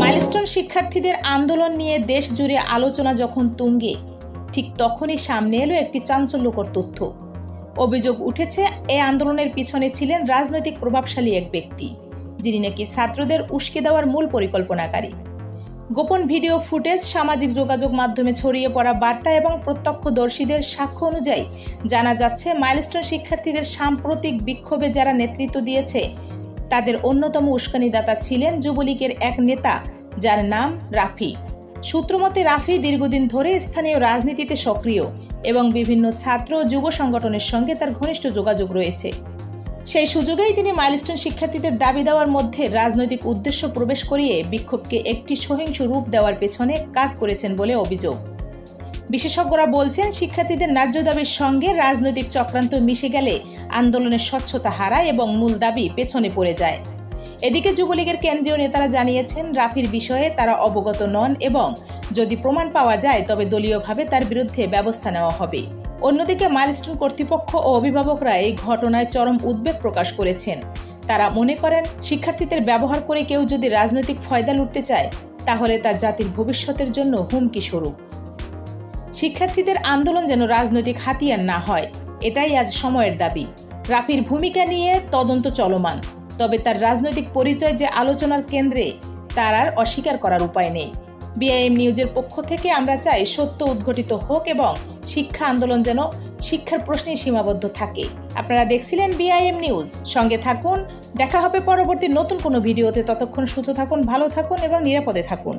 Milestone শিক্ষার্থীদের আন্দোলন নিয়ে দেশ জুড়ে আলোচনা যখন তুঙ্গে, ঠিক তখনই সামনে এলো একটি চাঞ্চল্যকর তথ্য। অভিযোগ উঠেছে এই আন্দোলনের পিছনে ছিলেন রাজনৈতিক প্রভাবশালী এক ব্যক্তি, যিনি নাকি ছাত্রদের উস্কে দেওয়ার মূল পরিকল্পনাকারী। গোপন ভিডিও ফুটেজ, সামাজিক যোগাযোগ মাধ্যমে ছড়িয়ে পড়া বার্তা এবং প্রত্যক্ষদর্শীদের সাক্ষ্য অনুযায়ী জানা যাচ্ছে, মাইলস্টোন শিক্ষার্থীদের সাম্প্রতিক বিক্ষোভে যারা নেতৃত্ব দিয়েছে তাদের অন্যতম উস্কানিদাতা ছিলেন যুবলীগের এক নেতা, যার নাম রাফি। সূত্রমতে রাফি দীর্ঘদিন ধরে স্থানীয় রাজনীতিতে সক্রিয় এবং বিভিন্ন ছাত্র ও যুব সংগঠনের সঙ্গে তার ঘনিষ্ঠ যোগাযোগ রয়েছে। সেই সুযোগেই তিনি মাইলস্টোন শিক্ষার্থীদের দাবি দেওয়ার মধ্যে রাজনৈতিক উদ্দেশ্য প্রবেশ করিয়ে বিক্ষোভকে একটি সহিংস রূপ দেওয়ার পেছনে কাজ করেছেন বলে অভিযোগ। বিশেষজ্ঞরা বলছেন, শিক্ষার্থীদের ন্যায্য দাবির সঙ্গে রাজনৈতিক চক্রান্ত মিশে গেলে আন্দোলনের স্বচ্ছতা হারায় এবং মূল দাবি পেছনে পড়ে যায়। এদিকে যুবলীগের কেন্দ্রীয় নেতারা জানিয়েছেন, রাফির বিষয়ে তারা অবগত নন এবং যদি প্রমাণ পাওয়া যায় তবে দলীয়ভাবে তার বিরুদ্ধে ব্যবস্থা নেওয়া হবে। অন্যদিকে মাইলস্টোন কর্তৃপক্ষ ও অভিভাবকরা এই ঘটনায় চরম উদ্বেগ প্রকাশ করেছেন। তারা মনে করেন, শিক্ষার্থীদের ব্যবহার করে কেউ যদি রাজনৈতিক ফয়দা লুটতে চায় তাহলে তা জাতির ভবিষ্যতের জন্য হুমকি স্বরূপ। শিক্ষার্থীদের আন্দোলন যেন রাজনৈতিক হাতিয়ার না হয়, এটাই আজ সময়ের দাবি। রাফির ভূমিকা নিয়ে তদন্ত চলমান, তবে তার রাজনৈতিক পরিচয় যে আলোচনার কেন্দ্রে তার আর অস্বীকার করার উপায় নেই। বিআইএম নিউজের পক্ষ থেকে আমরা চাই সত্য উদ্ঘটিত হোক এবং শিক্ষা আন্দোলন যেন শিক্ষার প্রশ্নে সীমাবদ্ধ থাকে। আপনারা দেখছিলেন বিআইএম নিউজ, সঙ্গে থাকুন। দেখা হবে পরবর্তী নতুন কোনো ভিডিওতে। ততক্ষণ সুস্থ থাকুন, ভালো থাকুন এবং নিরাপদে থাকুন।